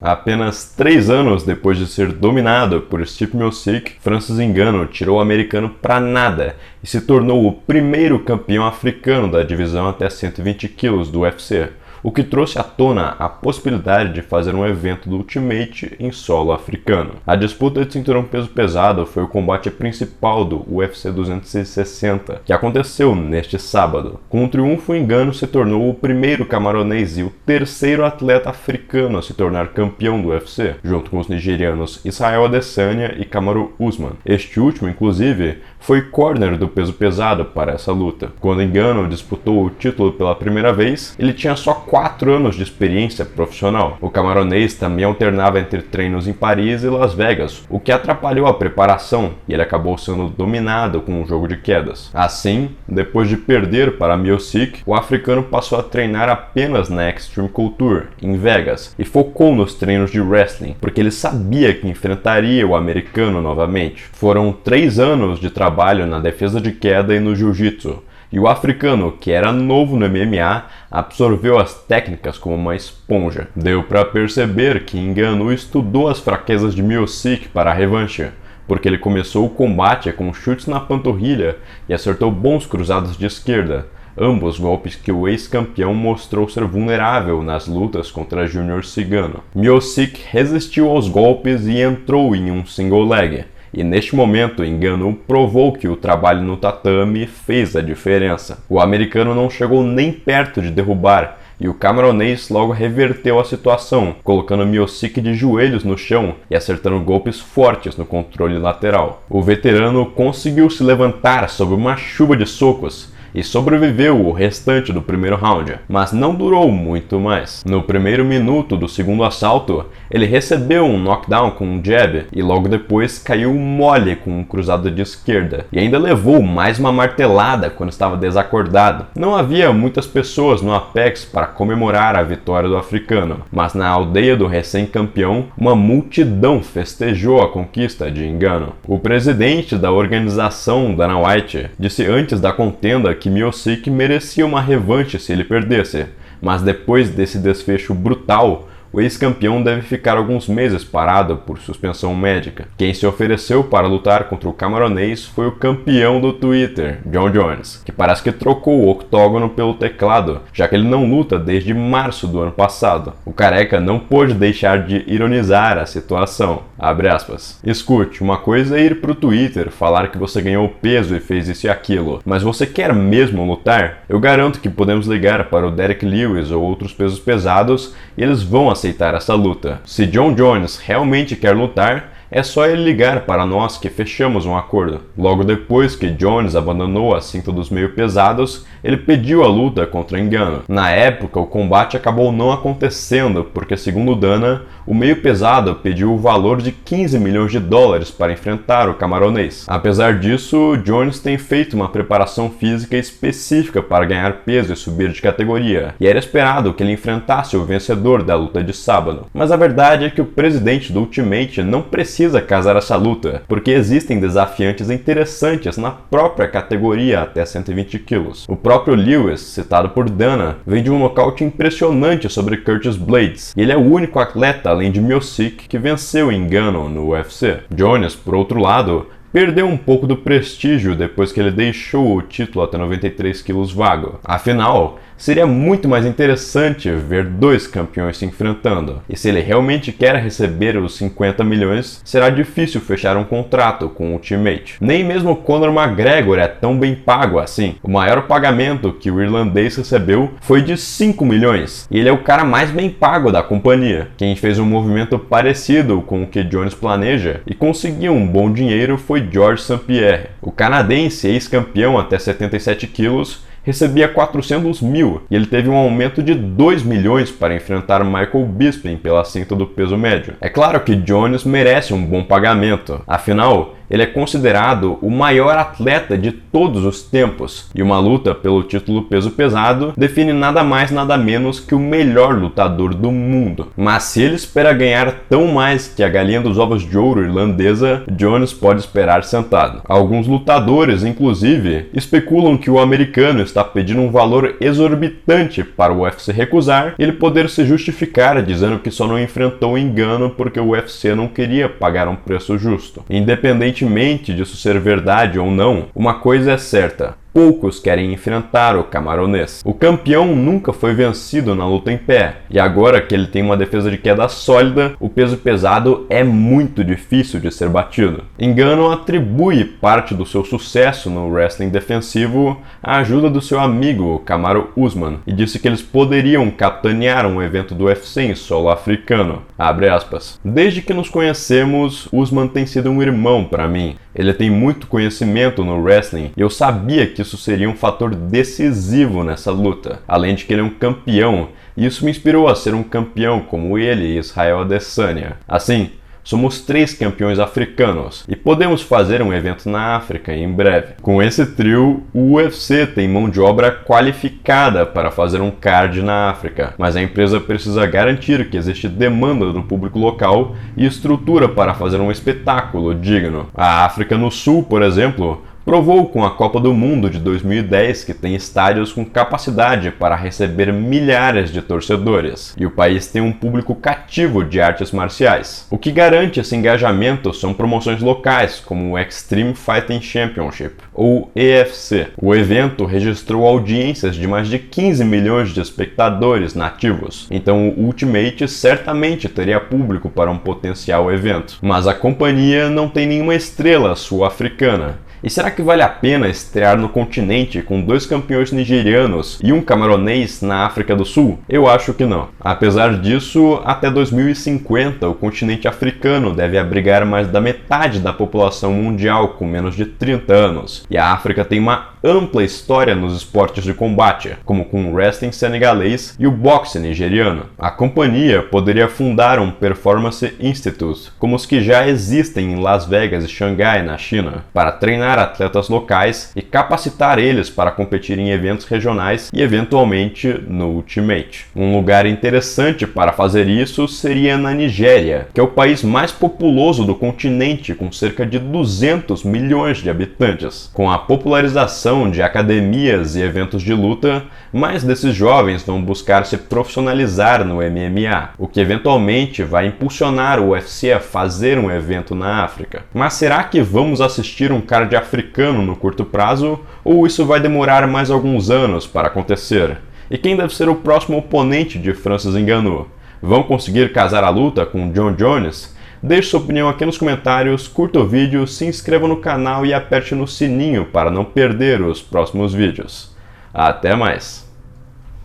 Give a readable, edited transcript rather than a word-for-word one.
Há apenas 3 anos depois de ser dominado por Stipe Miocic, Francis Ngannou tirou o americano para nada e se tornou o primeiro campeão africano da divisão até 120 kg do UFC, o que trouxe à tona a possibilidade de fazer um evento do Ultimate em solo africano. A disputa de cinturão peso pesado foi o combate principal do UFC 260, que aconteceu neste sábado. Com o triunfo, Ngannou se tornou o primeiro camaronês e o terceiro atleta africano a se tornar campeão do UFC, junto com os nigerianos Israel Adesanya e Kamaru Usman. Este último, inclusive, foi corner do peso pesado para essa luta. Quando Ngannou disputou o título pela primeira vez, ele tinha só 4 anos de experiência profissional. O camaronês também alternava entre treinos em Paris e Las Vegas, o que atrapalhou a preparação e ele acabou sendo dominado com um jogo de quedas. Assim, depois de perder para Miocic, o africano passou a treinar apenas na Extreme Culture, em Vegas, e focou nos treinos de wrestling, porque ele sabia que enfrentaria o americano novamente. Foram 3 anos de trabalho na defesa de queda e no jiu-jitsu, e o africano, que era novo no MMA, absorveu as técnicas como uma esponja. Deu para perceber que Ngannou estudou as fraquezas de Miocic para a revanche, porque ele começou o combate com chutes na panturrilha e acertou bons cruzados de esquerda, ambos golpes que o ex-campeão mostrou ser vulnerável nas lutas contra Junior Cigano. Miocic resistiu aos golpes e entrou em um single leg. E neste momento, Ngannou provou que o trabalho no tatame fez a diferença. O americano não chegou nem perto de derrubar, e o camaronês logo reverteu a situação, colocando Miocic de joelhos no chão e acertando golpes fortes no controle lateral. O veterano conseguiu se levantar sob uma chuva de socos e sobreviveu o restante do primeiro round, mas não durou muito mais. No primeiro minuto do segundo assalto, ele recebeu um knockdown com um jab e logo depois caiu mole com um cruzado de esquerda e ainda levou mais uma martelada quando estava desacordado. Não havia muitas pessoas no Apex para comemorar a vitória do africano, mas na aldeia do recém-campeão, uma multidão festejou a conquista de Ngannou. O presidente da organização, Dana White, disse antes da contenda que Miocic merecia uma revanche se ele perdesse, mas depois desse desfecho brutal, o ex-campeão deve ficar alguns meses parado por suspensão médica. Quem se ofereceu para lutar contra o camaronês foi o campeão do Twitter, Jon Jones, que parece que trocou o octógono pelo teclado, já que ele não luta desde março do ano passado. O careca não pôde deixar de ironizar a situação. Abre aspas. Escute, uma coisa é ir pro Twitter, falar que você ganhou peso e fez isso e aquilo, mas você quer mesmo lutar? Eu garanto que podemos ligar para o Derek Lewis ou outros pesos pesados e eles vão aceitar essa luta. Se Jon Jones realmente quer lutar, é só ele ligar para nós que fechamos um acordo. Logo depois que Jones abandonou a cinta dos meio pesados, ele pediu a luta contra Ngannou. Na época, o combate acabou não acontecendo porque, segundo Dana, o meio pesado pediu o valor de 15 milhões de dólares para enfrentar o camaronês. Apesar disso, Jones tem feito uma preparação física específica para ganhar peso e subir de categoria, e era esperado que ele enfrentasse o vencedor da luta de sábado. Mas a verdade é que o presidente do Ultimate não precisa casar essa luta, porque existem desafiantes interessantes na própria categoria até 120 kg. O próprio Lewis, citado por Dana, vem de um nocaute impressionante sobre Curtis Blaydes, e ele é o único atleta, além de Miocic, que venceu Ngannou no UFC. Jones, por outro lado, perdeu um pouco do prestígio depois que ele deixou o título até 93 quilos vago. Afinal, seria muito mais interessante ver 2 campeões se enfrentando. E se ele realmente quer receber os 50 milhões, será difícil fechar um contrato com o Ultimate. Nem mesmo Conor McGregor é tão bem pago assim. O maior pagamento que o irlandês recebeu foi de 5 milhões. E ele é o cara mais bem pago da companhia. Quem fez um movimento parecido com o que Jones planeja e conseguiu um bom dinheiro foi George St. Pierre. O canadense, ex-campeão até 77 quilos, recebia 400 mil e ele teve um aumento de 2 milhões para enfrentar Michael Bisping pela cinta do peso médio. É claro que Jones merece um bom pagamento, afinal, Ele é considerado o maior atleta de todos os tempos, e uma luta pelo título peso pesado define nada mais nada menos que o melhor lutador do mundo. Mas se ele espera ganhar tão mais que a galinha dos ovos de ouro irlandesa, Jones pode esperar sentado. Alguns lutadores, inclusive, especulam que o americano está pedindo um valor exorbitante para o UFC recusar e ele poder se justificar dizendo que só não enfrentou o engano porque o UFC não queria pagar um preço justo. Independentemente disso ser verdade ou não, uma coisa é certa: poucos querem enfrentar o camaronês. O campeão nunca foi vencido na luta em pé, e agora que ele tem uma defesa de queda sólida, o peso pesado é muito difícil de ser batido. Ngannou atribui parte do seu sucesso no wrestling defensivo à ajuda do seu amigo Kamaru Usman, e disse que eles poderiam capitanear um evento do UFC em solo africano. Abre aspas. Desde que nos conhecemos, Usman tem sido um irmão para mim. Ele tem muito conhecimento no wrestling e eu sabia que isso seria um fator decisivo nessa luta. Além de que ele é um campeão, e isso me inspirou a ser um campeão como ele e Israel Adesanya. Assim, somos 3 campeões africanos e podemos fazer um evento na África em breve. Com esse trio, o UFC tem mão de obra qualificada para fazer um card na África, mas a empresa precisa garantir que existe demanda do público local e estrutura para fazer um espetáculo digno. A África no Sul, por exemplo, provou com a Copa do Mundo de 2010 que tem estádios com capacidade para receber milhares de torcedores, e o país tem um público cativo de artes marciais. O que garante esse engajamento são promoções locais, como o Extreme Fighting Championship, ou EFC. O evento registrou audiências de mais de 15 milhões de espectadores nativos, então o Ultimate certamente teria público para um potencial evento. Mas a companhia não tem nenhuma estrela sul-africana. E será que vale a pena estrear no continente com 2 campeões nigerianos e um camaronês na África do Sul? Eu acho que não. Apesar disso, até 2050 o continente africano deve abrigar mais da metade da população mundial com menos de 30 anos. E a África tem uma ampla história nos esportes de combate, como com o wrestling senegalês e o boxe nigeriano. A companhia poderia fundar um Performance Institute, como os que já existem em Las Vegas e Xangai, na China, para treinar atletas locais e capacitar eles para competir em eventos regionais e eventualmente no Ultimate. Um lugar interessante para fazer isso seria na Nigéria, que é o país mais populoso do continente, com cerca de 200 milhões de habitantes. Com a popularização de academias e eventos de luta, mais desses jovens vão buscar se profissionalizar no MMA, o que eventualmente vai impulsionar o UFC a fazer um evento na África. Mas será que vamos assistir um card africano no curto prazo, ou isso vai demorar mais alguns anos para acontecer? E quem deve ser o próximo oponente de Francis Ngannou? Vão conseguir casar a luta com Jon Jones? Deixe sua opinião aqui nos comentários, curta o vídeo, se inscreva no canal e aperte no sininho para não perder os próximos vídeos. Até mais!